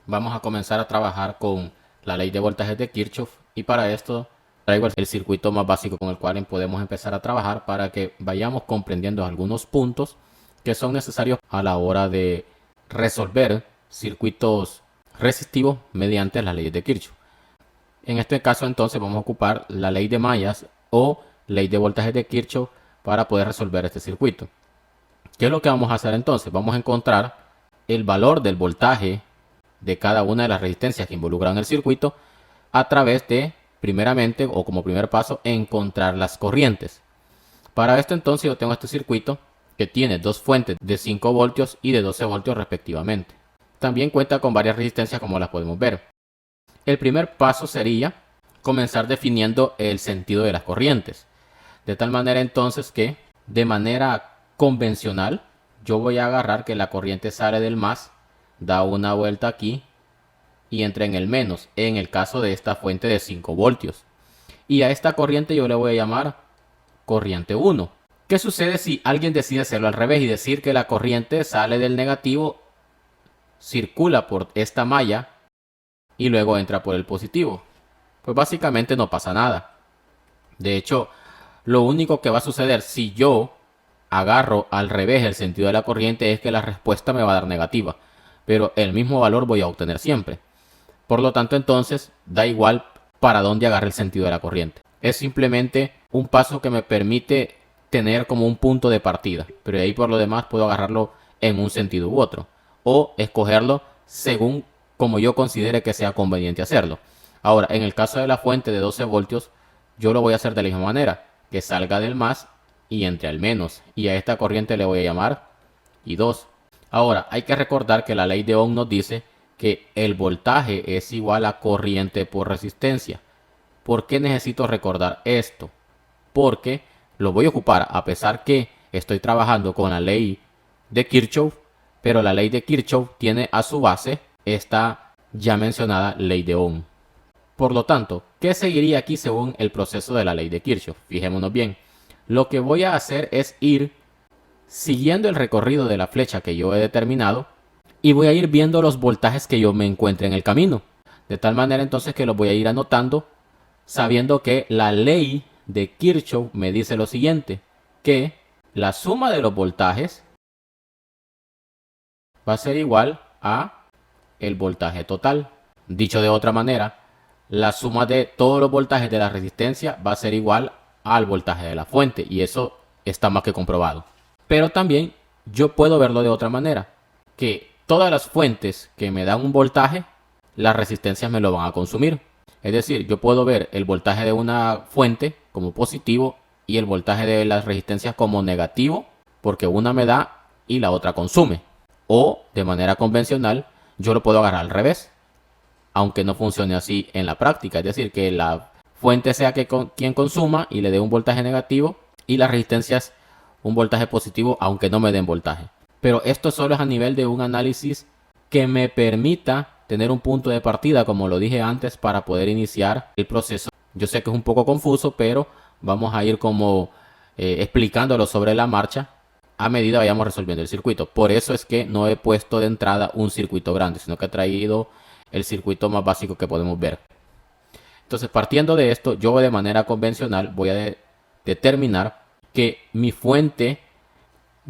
vamos a comenzar a trabajar con la ley de voltajes de Kirchhoff, y para esto traigo el circuito más básico con el cual podemos empezar a trabajar para que vayamos comprendiendo algunos puntos que son necesarios a la hora de resolver circuitos resistivos mediante las leyes de Kirchhoff. En este caso entonces vamos a ocupar la ley de mallas o ley de voltajes de Kirchhoff para poder resolver este circuito. ¿Qué es lo que vamos a hacer entonces? Vamos a encontrar el valor del voltaje de cada una de las resistencias que involucran el circuito a través de, primeramente o como primer paso, encontrar las corrientes. Para esto entonces yo tengo este circuito que tiene dos fuentes de 5 voltios y de 12 voltios respectivamente. También cuenta con varias resistencias como las podemos ver. El primer paso sería comenzar definiendo el sentido de las corrientes. De tal manera entonces que de manera convencional yo voy a agarrar que la corriente sale del más, da una vuelta aquí y entra en el menos, en el caso de esta fuente de 5 voltios. Y a esta corriente yo le voy a llamar corriente 1. ¿Qué sucede si alguien decide hacerlo al revés y decir que la corriente sale del negativo, circula por esta malla y luego entra por el positivo? Pues básicamente no pasa nada. De hecho, lo único que va a suceder si yo agarro al revés el sentido de la corriente es que la respuesta me va a dar negativa, pero el mismo valor voy a obtener siempre. Por lo tanto, entonces, da igual para dónde agarre el sentido de la corriente. Es simplemente un paso que me permite tener como un punto de partida, pero de ahí por lo demás puedo agarrarlo en un sentido u otro, o escogerlo según como yo considere que sea conveniente hacerlo. Ahora, en el caso de la fuente de 12 voltios, yo lo voy a hacer de la misma manera, que salga del más y entre al menos, y a esta corriente le voy a llamar I2. Ahora, hay que recordar que la ley de Ohm nos dice que el voltaje es igual a corriente por resistencia. ¿Por qué necesito recordar esto? Porque lo voy a ocupar a pesar que estoy trabajando con la ley de Kirchhoff, pero la ley de Kirchhoff tiene a su base esta ya mencionada ley de Ohm. Por lo tanto, ¿qué seguiría aquí según el proceso de la ley de Kirchhoff? Fijémonos bien. Lo que voy a hacer es ir siguiendo el recorrido de la flecha que yo he determinado y voy a ir viendo los voltajes que yo me encuentre en el camino. De tal manera entonces que los voy a ir anotando sabiendo que la ley de Kirchhoff me dice lo siguiente, que la suma de los voltajes va a ser igual a el voltaje total. Dicho de otra manera, la suma de todos los voltajes de la resistencia va a ser igual al voltaje de la fuente, y eso está más que comprobado. Pero también yo puedo verlo de otra manera, que todas las fuentes que me dan un voltaje, las resistencias me lo van a consumir. Es decir, yo puedo ver el voltaje de una fuente como positivo y el voltaje de las resistencias como negativo, porque una me da y la otra consume. O de manera convencional, yo lo puedo agarrar al revés, aunque no funcione así en la práctica. Es decir, que la fuente sea quien consuma y le dé un voltaje negativo y las resistencias un voltaje positivo, aunque no me den voltaje. Pero esto solo es a nivel de un análisis que me permita tener un punto de partida, como lo dije antes, para poder iniciar el proceso. Yo sé que es un poco confuso, pero vamos a ir como explicándolo sobre la marcha a medida vayamos resolviendo el circuito. Por eso es que no he puesto de entrada un circuito grande, sino que he traído el circuito más básico que podemos ver. Entonces, partiendo de esto, yo de manera convencional voy a determinar que mi fuente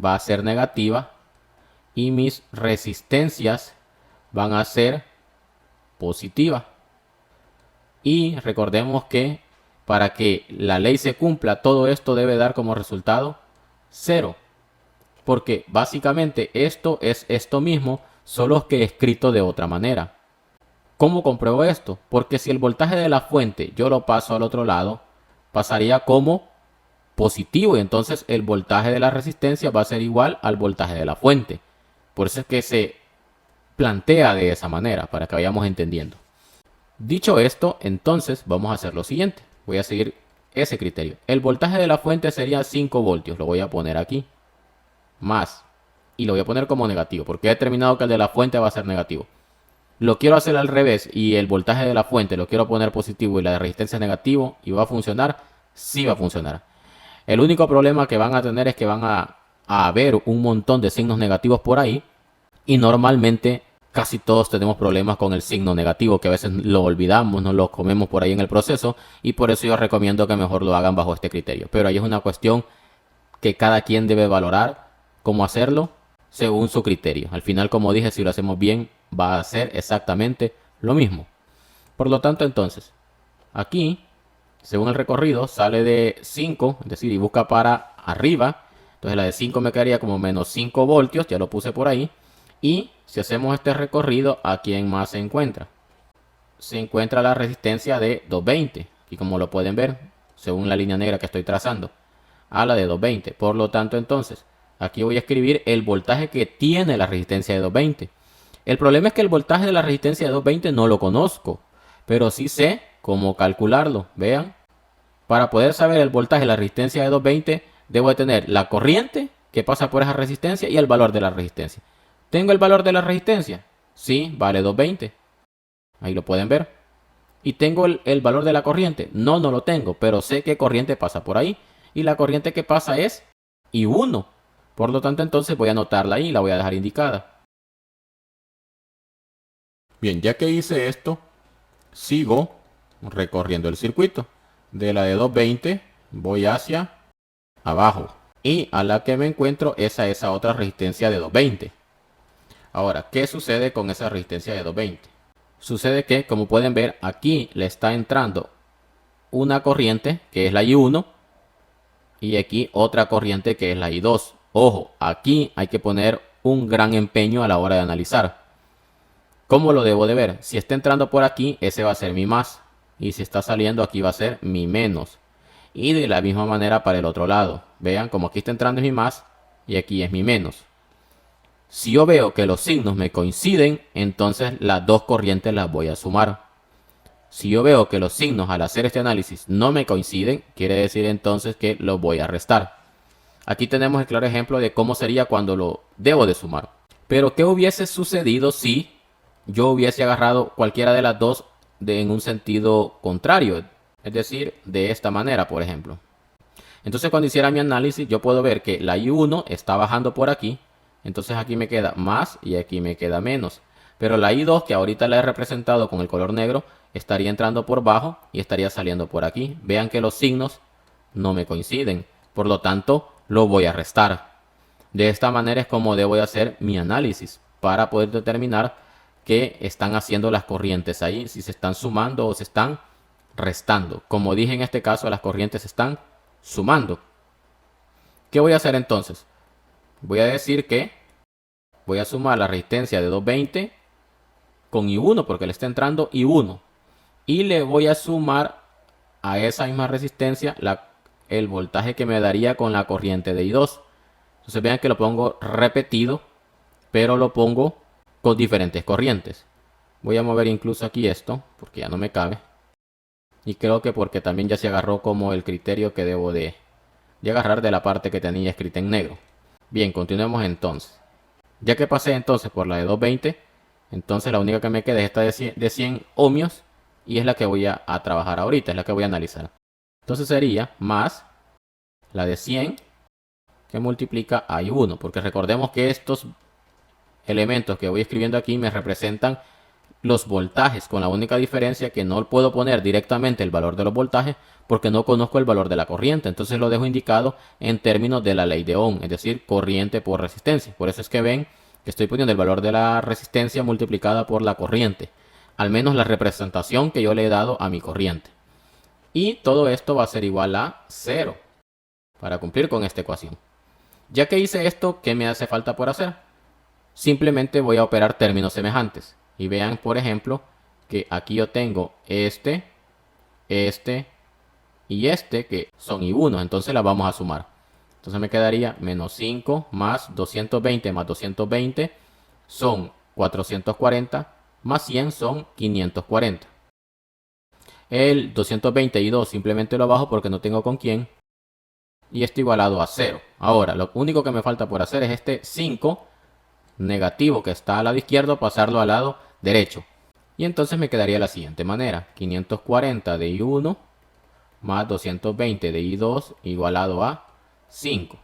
va a ser negativa y mis resistencias van a ser positivas. Y recordemos que para que la ley se cumpla, todo esto debe dar como resultado 0. Porque básicamente esto es esto mismo, solo que escrito de otra manera. ¿Cómo compruebo esto? Porque si el voltaje de la fuente yo lo paso al otro lado, pasaría como positivo, y entonces el voltaje de la resistencia va a ser igual al voltaje de la fuente. Por eso es que se plantea de esa manera, para que vayamos entendiendo. Dicho esto, entonces vamos a hacer lo siguiente. Voy a seguir ese criterio. El voltaje de la fuente sería 5 voltios. Lo voy a poner aquí. Más. Y lo voy a poner como negativo, porque he determinado que el de la fuente va a ser negativo. Lo quiero hacer al revés y el voltaje de la fuente lo quiero poner positivo y la de resistencia negativo, y va a funcionar. Sí va a funcionar. El único problema que van a tener es que van a haber un montón de signos negativos por ahí, y normalmente casi todos tenemos problemas con el signo negativo, que a veces lo olvidamos, nos lo comemos por ahí en el proceso, y por eso yo recomiendo que mejor lo hagan bajo este criterio. Pero ahí es una cuestión que cada quien debe valorar cómo hacerlo según su criterio. Al final, como dije, si lo hacemos bien, va a ser exactamente lo mismo. Por lo tanto, entonces, aquí, según el recorrido, sale de 5, es decir, y busca para arriba. Entonces la de 5 me quedaría como menos 5 voltios, ya lo puse por ahí. Y si hacemos este recorrido, ¿a quién más se encuentra? Se encuentra la resistencia de 220, y como lo pueden ver, según la línea negra que estoy trazando, a la de 220. Por lo tanto, entonces, aquí voy a escribir el voltaje que tiene la resistencia de 220. El problema es que el voltaje de la resistencia de 220 no lo conozco, pero sí sé cómo calcularlo. Vean, para poder saber el voltaje de la resistencia de 220, debo de tener la corriente que pasa por esa resistencia y el valor de la resistencia. ¿Tengo el valor de la resistencia? Sí, vale 220. Ahí lo pueden ver. ¿Y tengo el valor de la corriente? No, no lo tengo, pero sé qué corriente pasa por ahí. Y la corriente que pasa es I1. Por lo tanto, entonces voy a anotarla ahí y la voy a dejar indicada. Bien, ya que hice esto, sigo recorriendo el circuito. De la de 220 voy hacia abajo. Y a la que me encuentro es a esa otra resistencia de 220. Ahora, ¿qué sucede con esa resistencia de 220? Sucede que, como pueden ver, aquí le está entrando una corriente que es la I1 y aquí otra corriente que es la I2. Ojo, aquí hay que poner un gran empeño a la hora de analizar. ¿Cómo lo debo de ver? Si está entrando por aquí, ese va a ser mi más. Y si está saliendo, aquí va a ser mi menos. Y de la misma manera para el otro lado. Vean, como aquí está entrando es mi más y aquí es mi menos. Si yo veo que los signos me coinciden, entonces las dos corrientes las voy a sumar. Si yo veo que los signos al hacer este análisis no me coinciden, quiere decir entonces que los voy a restar. Aquí tenemos el claro ejemplo de cómo sería cuando lo debo de sumar. Pero ¿qué hubiese sucedido si yo hubiese agarrado cualquiera de las dos en un sentido contrario? Es decir, de esta manera, por ejemplo. Entonces cuando hiciera mi análisis, yo puedo ver que la I1 está bajando por aquí. Entonces aquí me queda más y aquí me queda menos. Pero la I2, que ahorita la he representado con el color negro, estaría entrando por bajo y estaría saliendo por aquí. Vean que los signos no me coinciden. Por lo tanto, lo voy a restar. De esta manera es como debo de hacer mi análisis para poder determinar qué están haciendo las corrientes ahí. Si se están sumando o se están restando. Como dije en este caso, las corrientes se están sumando. ¿Qué voy a hacer entonces? Voy a decir que voy a sumar la resistencia de 220 con I1 porque le está entrando I1. Y le voy a sumar a esa misma resistencia el voltaje que me daría con la corriente de I2. Entonces vean que lo pongo repetido, pero lo pongo con diferentes corrientes. Voy a mover incluso aquí esto porque ya no me cabe. Y creo que porque también ya se agarró como el criterio que debo de agarrar de la parte que tenía escrita en negro. Bien, continuemos entonces. Ya que pasé entonces por la de 220, entonces la única que me queda es esta de 100 ohmios y es la que voy a trabajar ahorita, es la que voy a analizar. Entonces sería más la de 100 que multiplica a I1, porque recordemos que estos elementos que voy escribiendo aquí me representan los voltajes, con la única diferencia que no puedo poner directamente el valor de los voltajes porque no conozco el valor de la corriente. Entonces lo dejo indicado en términos de la ley de Ohm, es decir, corriente por resistencia. Por eso es que ven que estoy poniendo el valor de la resistencia multiplicada por la corriente, al menos la representación que yo le he dado a mi corriente. Y todo esto va a ser igual a 0 para cumplir con esta ecuación. Ya que hice esto, ¿qué me hace falta por hacer? Simplemente voy a operar términos semejantes. Y vean, por ejemplo, que aquí yo tengo este y este que son I1. Entonces las vamos a sumar. Entonces me quedaría menos 5 más 220 más 220 son 440 más 100 son 540. El 220 y 2 simplemente lo bajo porque no tengo con quién. Y esto igualado a 0. Ahora, lo único que me falta por hacer es este 5 negativo que está al lado izquierdo, pasarlo al lado derecho. Y entonces me quedaría de la siguiente manera. 540 de I1 más 220 de I2 igualado a 5.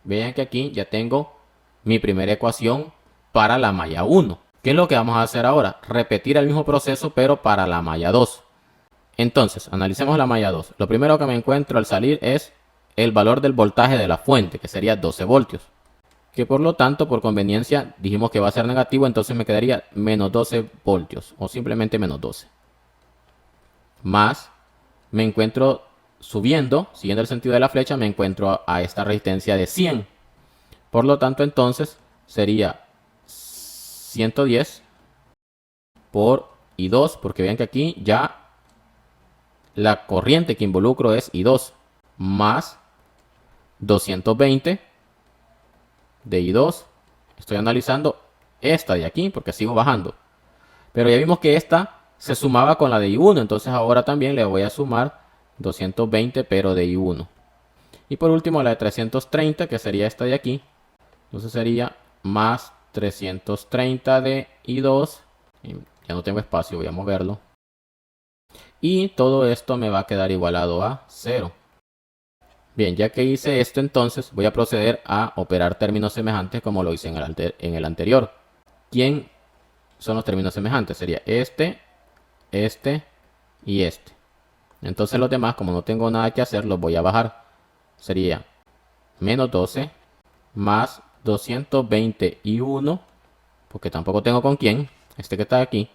Vean que aquí ya tengo mi primera ecuación para la malla 1. ¿Qué es lo que vamos a hacer ahora? Repetir el mismo proceso, pero para la malla 2. Entonces, analicemos la malla 2. Lo primero que me encuentro al salir es el valor del voltaje de la fuente, que sería 12 voltios. Que por lo tanto, por conveniencia, dijimos que va a ser negativo, entonces me quedaría menos 12 voltios, o simplemente menos 12. Más, me encuentro subiendo, siguiendo el sentido de la flecha, me encuentro a esta resistencia de 100. Por lo tanto, entonces, sería 110 por I2, porque vean que aquí ya la corriente que involucro es I2, más 220 de I2. Estoy analizando esta de aquí porque sigo bajando. Pero ya vimos que esta se sumaba con la de I1, entonces ahora también le voy a sumar 220 pero de I1. Y por último la de 330, que sería esta de aquí. Entonces sería más 330 de I2. Y ya no tengo espacio, voy a moverlo. Y todo esto me va a quedar igualado a 0. Bien, ya que hice esto, entonces voy a proceder a operar términos semejantes como lo hice en el anterior. ¿Quién son los términos semejantes? Sería este y este. Entonces los demás, como no tengo nada que hacer, los voy a bajar. Sería menos 12 más 220 y 1, porque tampoco tengo con quién, este que está aquí.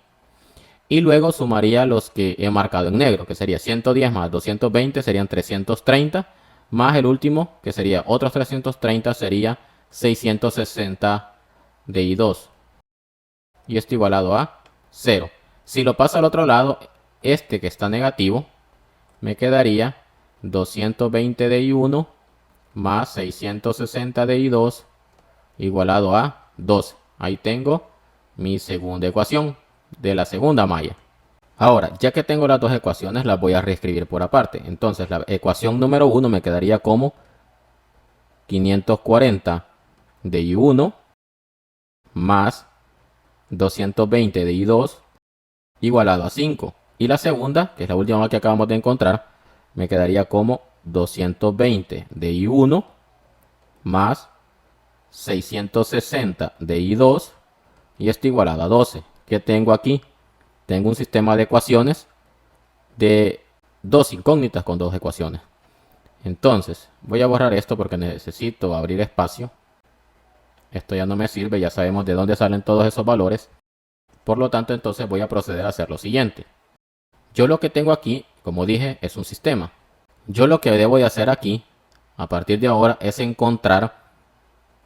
Y luego sumaría los que he marcado en negro, que sería 110 más 220 serían 330. Más el último, que sería otros 330, sería 660 de I2. Y esto igualado a 0. Si lo paso al otro lado, este que está negativo, me quedaría 220 de I1 más 660 de I2 igualado a 12. Ahí tengo mi segunda ecuación de la segunda malla. Ahora, ya que tengo las dos ecuaciones, las voy a reescribir por aparte. Entonces, la ecuación número 1 me quedaría como 540 de I1 más 220 de I2 igualado a 5. Y la segunda, que es la última que acabamos de encontrar, me quedaría como 220 de I1 más 660 de I2 y esto igualado a 12. ¿Qué tengo aquí? Tengo un sistema de ecuaciones de dos incógnitas con dos ecuaciones. Entonces, voy a borrar esto porque necesito abrir espacio. Esto ya no me sirve, ya sabemos de dónde salen todos esos valores. Por lo tanto, entonces voy a proceder a hacer lo siguiente. Yo lo que tengo aquí, como dije, es un sistema. Yo lo que debo de hacer aquí, a partir de ahora, es encontrar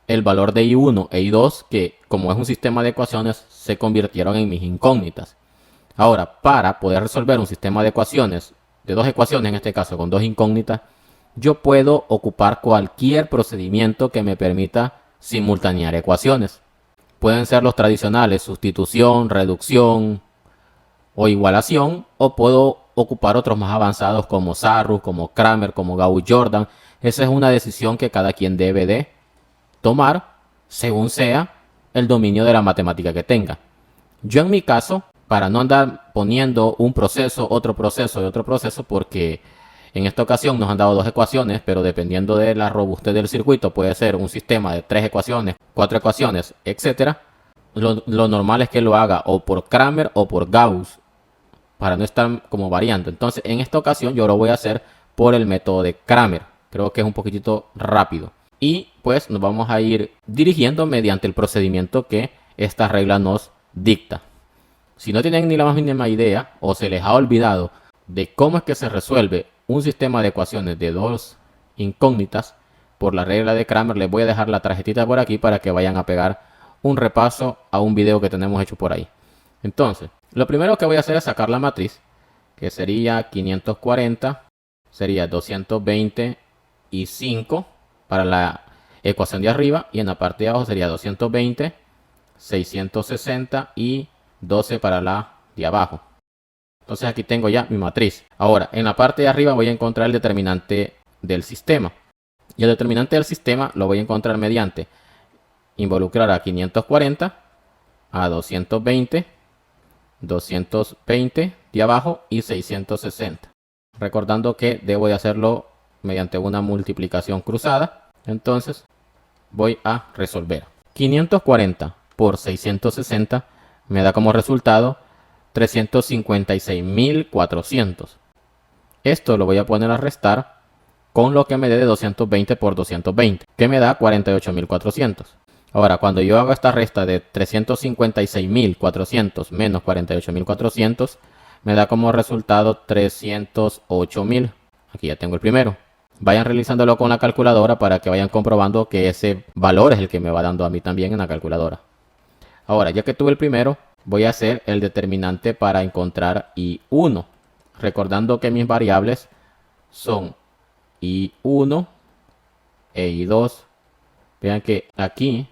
el valor de I1 e I2, que como es un sistema de ecuaciones, se convirtieron en mis incógnitas. Ahora, para poder resolver un sistema de ecuaciones, de dos ecuaciones en este caso, con dos incógnitas, yo puedo ocupar cualquier procedimiento que me permita simultanear ecuaciones. Pueden ser los tradicionales, sustitución, reducción o igualación, o puedo ocupar otros más avanzados como Sarrus, como Cramer, como Gauss-Jordan. Esa es una decisión que cada quien debe de tomar según sea el dominio de la matemática que tenga. Yo en mi caso, para no andar poniendo un proceso, otro proceso y otro proceso, porque en esta ocasión nos han dado dos ecuaciones, pero dependiendo de la robustez del circuito puede ser un sistema de 3 ecuaciones, 4 ecuaciones, etc. Lo normal es que lo haga o por Cramer o por Gauss, para no estar como variando. Entonces en esta ocasión yo lo voy a hacer por el método de Cramer. Creo que es un poquitito rápido. Y pues nos vamos a ir dirigiendo mediante el procedimiento que esta regla nos dicta. Si no tienen ni la más mínima idea o se les ha olvidado de cómo es que se resuelve un sistema de ecuaciones de dos incógnitas por la regla de Cramer, les voy a dejar la tarjetita por aquí para que vayan a pegar un repaso a un video que tenemos hecho por ahí. Entonces, lo primero que voy a hacer es sacar la matriz, que sería 540, sería 220 y 5 para la ecuación de arriba, y en la parte de abajo sería 220, 660 y 12 para la de abajo. Entonces aquí tengo ya mi matriz. Ahora, en la parte de arriba voy a encontrar el determinante del sistema. Y el determinante del sistema lo voy a encontrar mediante involucrar a 540, a 220, 220 de abajo y 660. Recordando que debo de hacerlo mediante una multiplicación cruzada. Entonces voy a resolver. 540 por 660 me da como resultado 356.400. Esto lo voy a poner a restar con lo que me dé de 220 por 220, que me da 48.400. Ahora, cuando yo hago esta resta de 356.400 menos 48.400, me da como resultado 308.000. Aquí ya tengo el primero. Vayan realizándolo con la calculadora para que vayan comprobando que ese valor es el que me va dando a mí también en la calculadora. Ahora, ya que tuve el primero, voy a hacer el determinante para encontrar I1. Recordando que mis variables son I1 e I2. Vean que aquí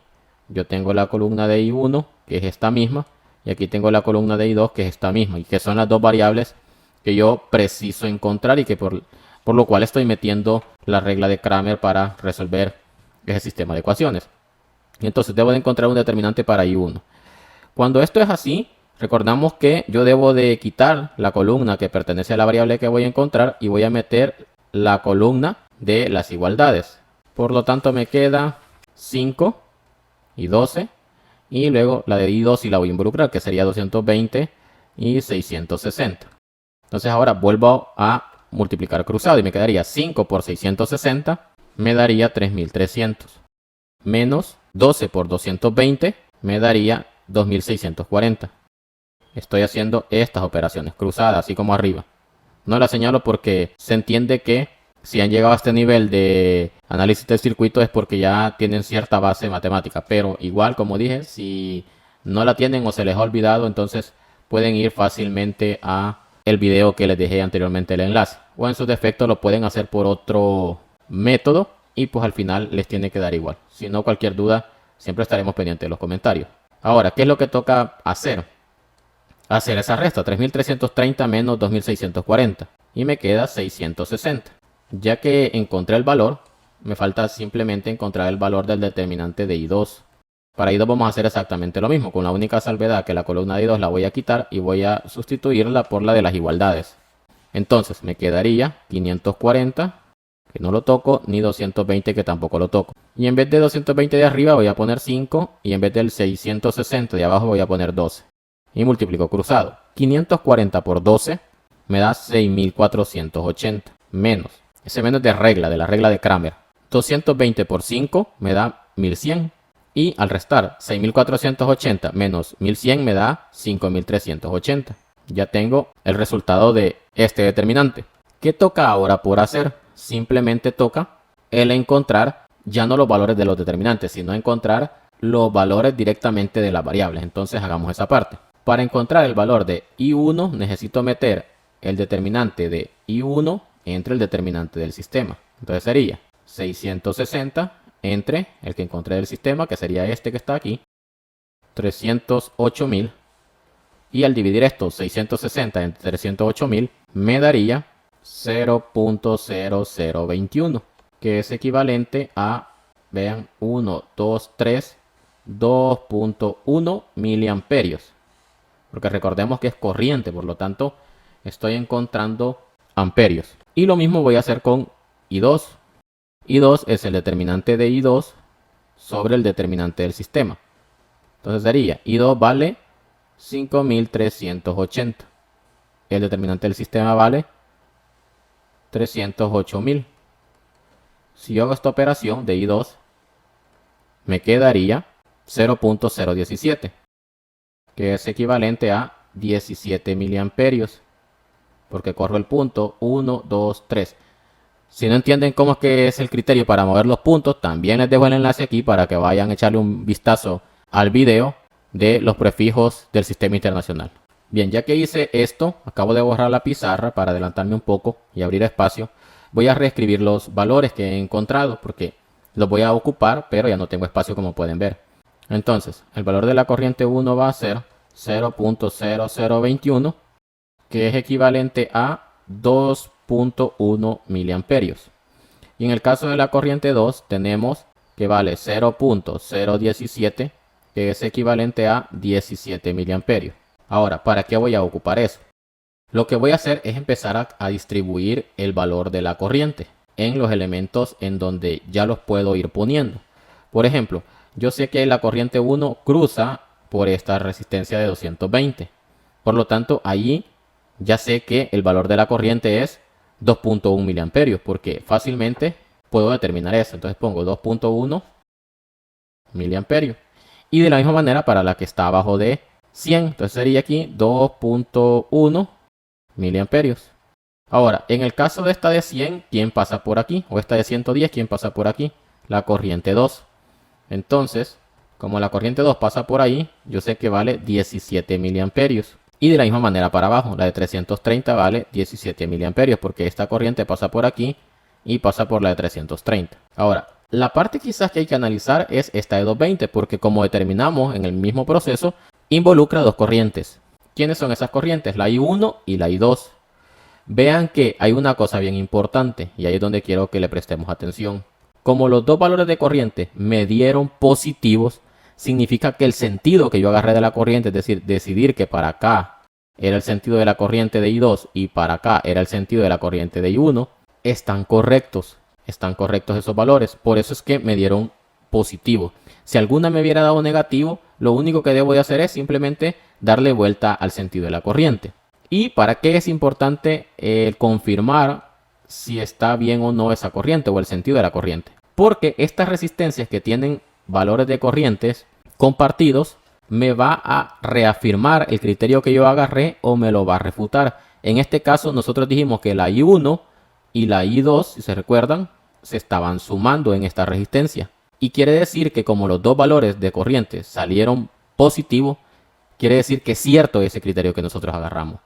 yo tengo la columna de I1, que es esta misma, y aquí tengo la columna de I2, que es esta misma, y que son las dos variables que yo preciso encontrar y que por lo cual estoy metiendo la regla de Cramer para resolver ese sistema de ecuaciones. Y entonces debo de encontrar un determinante para I1. Cuando esto es así, recordamos que yo debo de quitar la columna que pertenece a la variable que voy a encontrar y voy a meter la columna de las igualdades. Por lo tanto me queda 5 y 12. Y luego la de I2 sí la voy a involucrar, que sería 220 y 660. Entonces ahora vuelvo a multiplicar cruzado y me quedaría 5 por 660, me daría 3.300. Menos 12 por 220 me daría 2.640. Estoy haciendo estas operaciones cruzadas, así como arriba. No las señalo porque se entiende que si han llegado a este nivel de análisis del circuito es porque ya tienen cierta base matemática. Pero igual, como dije, si no la tienen o se les ha olvidado, entonces pueden ir fácilmente a el video que les dejé anteriormente el enlace. O en su defecto lo pueden hacer por otro método y pues al final les tiene que dar igual. Si no, cualquier duda, siempre estaremos pendientes de los comentarios. Ahora, ¿qué es lo que toca hacer? Hacer esa resta, 3.330 menos 2.640. Y me queda 660. Ya que encontré el valor, me falta simplemente encontrar el valor del determinante de I2. Para I2 vamos a hacer exactamente lo mismo, con la única salvedad que la columna de I2 la voy a quitar y voy a sustituirla por la de las igualdades. Entonces me quedaría 540, que no lo toco, ni 220, que tampoco lo toco. Y en vez de 220 de arriba voy a poner 5 y en vez del 660 de abajo voy a poner 12. Y multiplico cruzado. 540 por 12 me da 6.480 menos. Ese menos de la regla de Cramer. 220 por 5 me da 1.100. Y al restar 6.480 menos 1.100 me da 5.380. Ya tengo el resultado de este determinante. ¿Qué toca ahora por hacer? Simplemente toca el encontrar ya no los valores de los determinantes, sino encontrar los valores directamente de las variables. Entonces hagamos esa parte. Para encontrar el valor de I1 necesito meter el determinante de I1 entre el determinante del sistema. Entonces sería 660 entre el que encontré del sistema, que sería este que está aquí, 308.000. Y al dividir esto, 660 entre 308.000, me daría 0.0021, que es equivalente a, vean, 1, 2, 3, 2.1 miliamperios. Porque recordemos que es corriente, por lo tanto estoy encontrando amperios. Y lo mismo voy a hacer con I2. I2 es el determinante de I2 sobre el determinante del sistema. Entonces sería I2 vale 5.380. El determinante del sistema vale 308.000. Si yo hago esta operación de I2, me quedaría 0.017, que es equivalente a 17 miliamperios, porque corro el punto 1, 2, 3. Si no entienden cómo es que es el criterio para mover los puntos, también les dejo el enlace aquí para que vayan a echarle un vistazo al video de los prefijos del sistema internacional. Bien, ya que hice esto, acabo de borrar la pizarra para adelantarme un poco y abrir espacio. Voy a reescribir los valores que he encontrado porque los voy a ocupar, pero ya no tengo espacio, como pueden ver. Entonces, el valor de la corriente 1 va a ser 0.0021, que es equivalente a 2.1 miliamperios. Y en el caso de la corriente 2 tenemos que vale 0.017, que es equivalente a 17 miliamperios. Ahora, ¿para qué voy a ocupar eso? Lo que voy a hacer es empezar a distribuir el valor de la corriente en los elementos en donde ya los puedo ir poniendo. Por ejemplo, yo sé que la corriente 1 cruza por esta resistencia de 220. Por lo tanto, allí ya sé que el valor de la corriente es 2.1 miliamperios, porque fácilmente puedo determinar eso. Entonces pongo 2.1 miliamperios. Y de la misma manera para la que está abajo de 100. Entonces sería aquí 2.1 miliamperios. Ahora, en el caso de esta de 100, ¿quién pasa por aquí? O esta de 110, ¿quién pasa por aquí? La corriente 2. Entonces, como la corriente 2 pasa por ahí, yo sé que vale 17 miliamperios. Y de la misma manera para abajo, la de 330 vale 17 miliamperios, porque esta corriente pasa por aquí y pasa por la de 330. Ahora, la parte quizás que hay que analizar es esta de 220, porque como determinamos en el mismo proceso, involucra dos corrientes. ¿Quiénes son esas corrientes? La I1 y la I2. Vean que hay una cosa bien importante, y ahí es donde quiero que le prestemos atención. Como los dos valores de corriente me dieron positivos, significa que el sentido que yo agarré de la corriente, es decir, decidir que para acá era el sentido de la corriente de I2 y para acá era el sentido de la corriente de I1, están correctos esos valores. Por eso es que me dieron positivo. Si alguna me hubiera dado negativo, lo único que debo de hacer es simplemente darle vuelta al sentido de la corriente. ¿Y para qué es importante confirmar si está bien o no esa corriente o el sentido de la corriente? Porque estas resistencias que tienen valores de corrientes compartidos me va a reafirmar el criterio que yo agarré o me lo va a refutar. En este caso nosotros dijimos que la I1 y la I2, si se recuerdan, se estaban sumando en esta resistencia. Y quiere decir que como los dos valores de corriente salieron positivos, quiere decir que es cierto ese criterio que nosotros agarramos.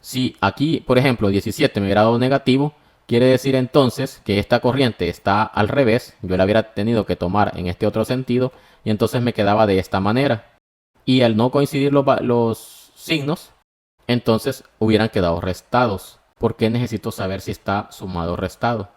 Si aquí, por ejemplo, 17 me hubiera dado negativo, quiere decir entonces que esta corriente está al revés. Yo la hubiera tenido que tomar en este otro sentido y entonces me quedaba de esta manera. Y al no coincidir los signos, entonces hubieran quedado restados. ¿Por qué necesito saber si está sumado o restado?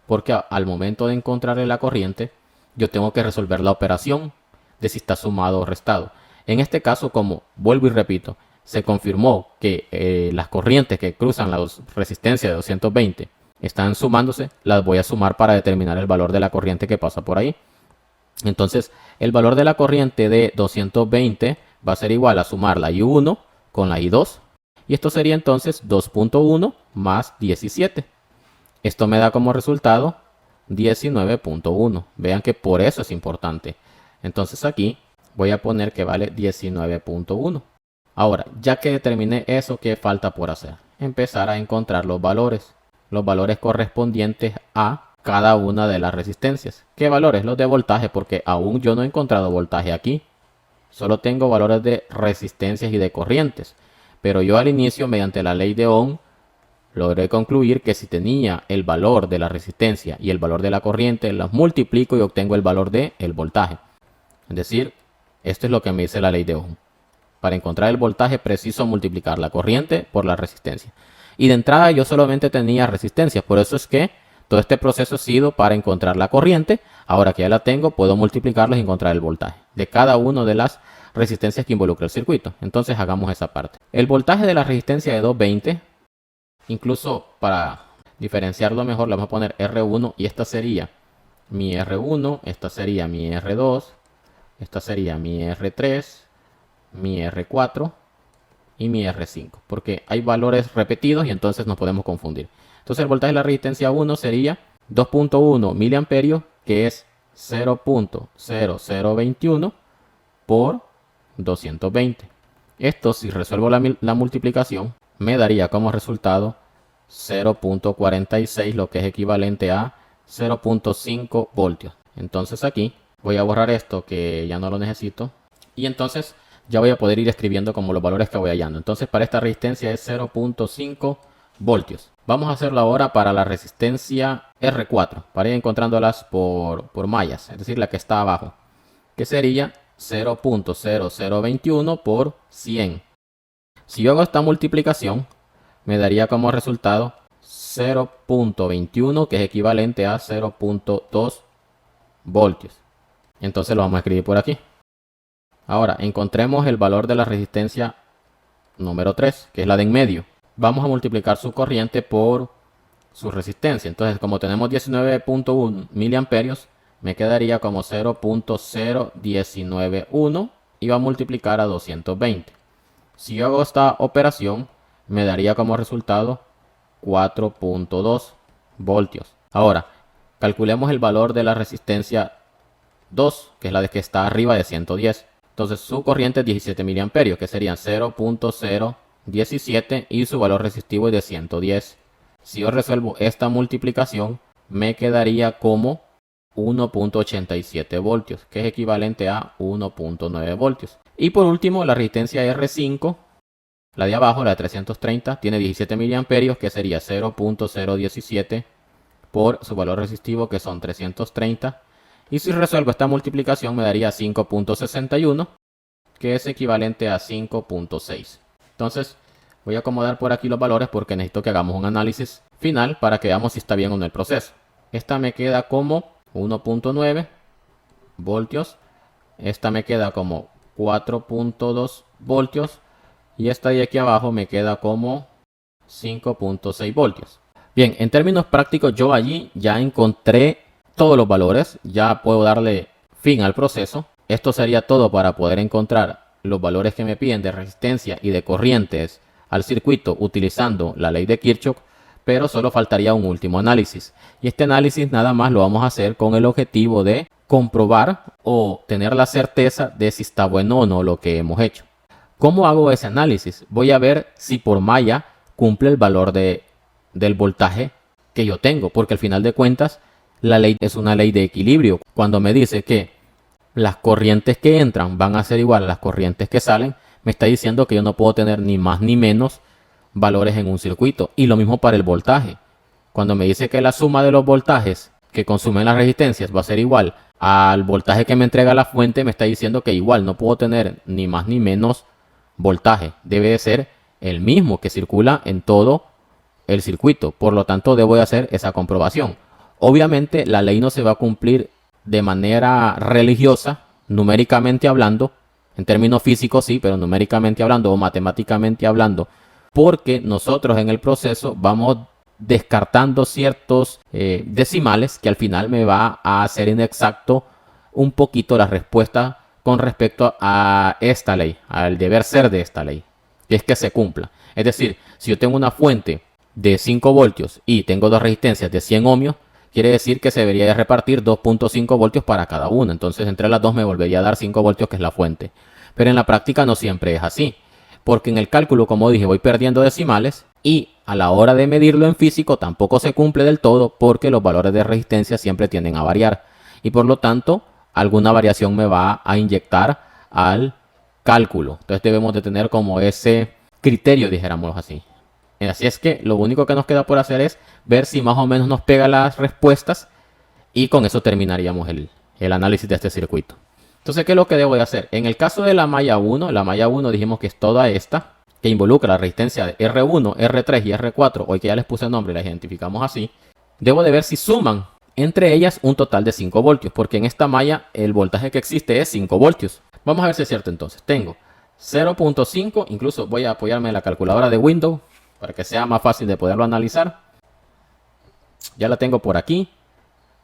Porque al momento de encontrarle la corriente, yo tengo que resolver la operación de si está sumado o restado. En este caso, como vuelvo y repito, se confirmó que las corrientes que cruzan la resistencia de 220 están sumándose, las voy a sumar para determinar el valor de la corriente que pasa por ahí. Entonces, el valor de la corriente de 220 va a ser igual a sumar la I1 con la I2. Y esto sería entonces 2.1 más 17. Esto me da como resultado 19.1. Vean que por eso es importante. Entonces aquí voy a poner que vale 19.1. Ahora, ya que determiné eso, ¿qué falta por hacer? Empezar a encontrar los valores correspondientes a cada una de las resistencias. ¿Qué valores? Los de voltaje, porque aún yo no he encontrado voltaje aquí. Solo tengo valores de resistencias y de corrientes. Pero yo al inicio, mediante la ley de Ohm, logré concluir que si tenía el valor de la resistencia y el valor de la corriente, los multiplico y obtengo el valor del voltaje. Es decir, esto es lo que me dice la ley de Ohm. Para encontrar el voltaje preciso multiplicar la corriente por la resistencia. Y de entrada yo solamente tenía resistencia. Por eso es que todo este proceso ha sido para encontrar la corriente. Ahora que ya la tengo, puedo multiplicarlos y encontrar el voltaje de cada una de las resistencias que involucra el circuito. Entonces hagamos esa parte. El voltaje de la resistencia de 220, incluso para diferenciarlo mejor, le vamos a poner R1 y esta sería mi R1, esta sería mi R2, esta sería mi R3, mi R4 y mi R5, porque hay valores repetidos y entonces nos podemos confundir. Entonces el voltaje de la resistencia 1 sería 2.1 miliamperios, que es 0.0021 por 220. Esto, si resuelvo la multiplicación, me daría como resultado 0.46, lo que es equivalente a 0.5 voltios. Entonces aquí voy a borrar esto que ya no lo necesito. Y entonces ya voy a poder ir escribiendo como los valores que voy hallando. Entonces para esta resistencia es 0.5 voltios. Vamos a hacerlo ahora para la resistencia R4, para ir encontrándolas por mallas, es decir, la que está abajo, que sería 0.0021 por 100. Si yo hago esta multiplicación, me daría como resultado 0.21, que es equivalente a 0.2 voltios. Entonces lo vamos a escribir por aquí. Ahora, encontremos el valor de la resistencia número 3, que es la de en medio. Vamos a multiplicar su corriente por su resistencia. Entonces, como tenemos 19.1 miliamperios, me quedaría como 0.0191 y va a multiplicar a 220. Si yo hago esta operación, me daría como resultado 4.2 voltios. Ahora, calculemos el valor de la resistencia 2, que es la de que está arriba de 110. Entonces su corriente es 17 miliamperios, que serían 0.017 y su valor resistivo es de 110. Si yo resuelvo esta multiplicación, me quedaría como 1.87 voltios, que es equivalente a 1.9 voltios. Y por último, la resistencia R5, la de abajo, la de 330, tiene 17 miliamperios, que sería 0.017 por su valor resistivo, que son 330. Y si resuelvo esta multiplicación, me daría 5.61, que es equivalente a 5.6. Entonces, voy a acomodar por aquí los valores porque necesito que hagamos un análisis final para que veamos si está bien o no el proceso. Esta me queda como 1.9 voltios. Esta me queda como 4.2 voltios. Y esta de aquí abajo me queda como 5.6 voltios. Bien, en términos prácticos, yo allí ya encontré todos los valores. Ya puedo darle fin al proceso. Esto sería todo para poder encontrar los valores que me piden de resistencia y de corrientes al circuito utilizando la ley de Kirchhoff, pero solo faltaría un último análisis. Y este análisis nada más lo vamos a hacer con el objetivo de comprobar o tener la certeza de si está bueno o no lo que hemos hecho. ¿Cómo hago ese análisis? Voy a ver si por malla cumple el valor del voltaje que yo tengo, porque al final de cuentas la ley es una ley de equilibrio. Cuando me dice que las corrientes que entran van a ser igual a las corrientes que salen, me está diciendo que yo no puedo tener ni más ni menos valores en un circuito. Y lo mismo para el voltaje. Cuando me dice que la suma de los voltajes que consumen las resistencias va a ser igual al voltaje que me entrega la fuente, me está diciendo que igual no puedo tener ni más ni menos voltaje. Debe de ser el mismo que circula en todo el circuito. Por lo tanto, debo de hacer esa comprobación. Obviamente, la ley no se va a cumplir de manera religiosa, numéricamente hablando. En términos físicos sí, pero numéricamente hablando o matemáticamente hablando, porque nosotros en el proceso vamos descartando ciertos decimales que al final me va a hacer inexacto un poquito la respuesta con respecto a esta ley, al deber ser de esta ley, que es que se cumpla. Es decir, si yo tengo una fuente de 5 voltios y tengo dos resistencias de 100 ohmios, quiere decir que se debería de repartir 2.5 voltios para cada una. Entonces entre las dos me volvería a dar 5 voltios, que es la fuente. Pero en la práctica no siempre es así, porque en el cálculo, como dije, voy perdiendo decimales y a la hora de medirlo en físico tampoco se cumple del todo, porque los valores de resistencia siempre tienden a variar y por lo tanto alguna variación me va a inyectar al cálculo. Entonces debemos de tener como ese criterio, dijéramos así. Así es que lo único que nos queda por hacer es ver si más o menos nos pega las respuestas y con eso terminaríamos el análisis de este circuito. Entonces, ¿qué es lo que debo de hacer? En el caso de la malla 1 dijimos que es toda esta, que involucra la resistencia de R1, R3 y R4, hoy que ya les puse nombre y la identificamos así. Debo de ver si suman entre ellas un total de 5 voltios, porque en esta malla el voltaje que existe es 5 voltios. Vamos a ver si es cierto entonces. Tengo 0.5, incluso voy a apoyarme en la calculadora de Windows para que sea más fácil de poderlo analizar. Ya la tengo por aquí.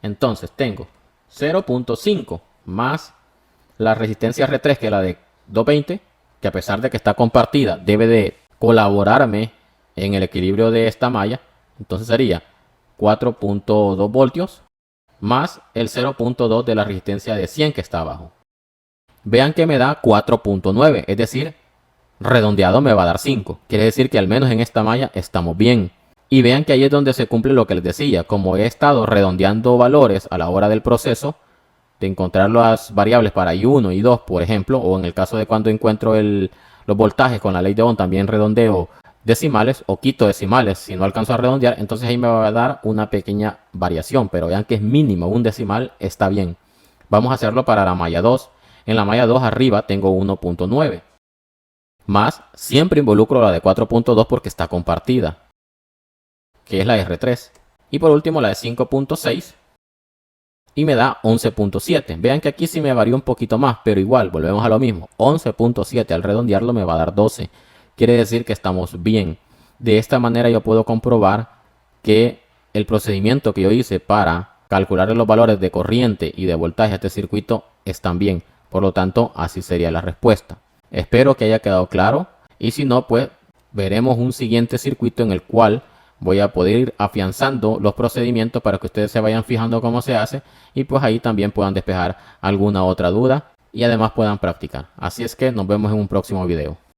Entonces tengo 0.5 más la resistencia R3, que es la de 220, que a pesar de que está compartida, debe de colaborarme en el equilibrio de esta malla. Entonces sería 4.2 voltios más el 0.2 de la resistencia de 100 que está abajo. Vean que me da 4.9, es decir, redondeado me va a dar 5. Quiere decir que al menos en esta malla estamos bien. Y vean que ahí es donde se cumple lo que les decía. Como he estado redondeando valores a la hora del proceso, de encontrar las variables para I1 y 2, por ejemplo, o en el caso de cuando encuentro los voltajes con la ley de Ohm, también redondeo decimales o quito decimales si no alcanzo a redondear, entonces ahí me va a dar una pequeña variación, pero vean que es mínimo, un decimal está bien. Vamos a hacerlo para la malla 2. En la malla 2 arriba tengo 1.9, más siempre involucro la de 4.2 porque está compartida, que es la R3. Y por último la de 5.6 y me da 11.7. Vean que aquí sí me varió un poquito más, pero igual volvemos a lo mismo. 11.7 al redondearlo me va a dar 12. Quiere decir que estamos bien. De esta manera yo puedo comprobar que el procedimiento que yo hice para calcular los valores de corriente y de voltaje a este circuito están bien. Por lo tanto, así sería la respuesta. Espero que haya quedado claro y si no, pues veremos un siguiente circuito en el cual voy a poder ir afianzando los procedimientos para que ustedes se vayan fijando cómo se hace y pues ahí también puedan despejar alguna otra duda y además puedan practicar. Así es que nos vemos en un próximo video.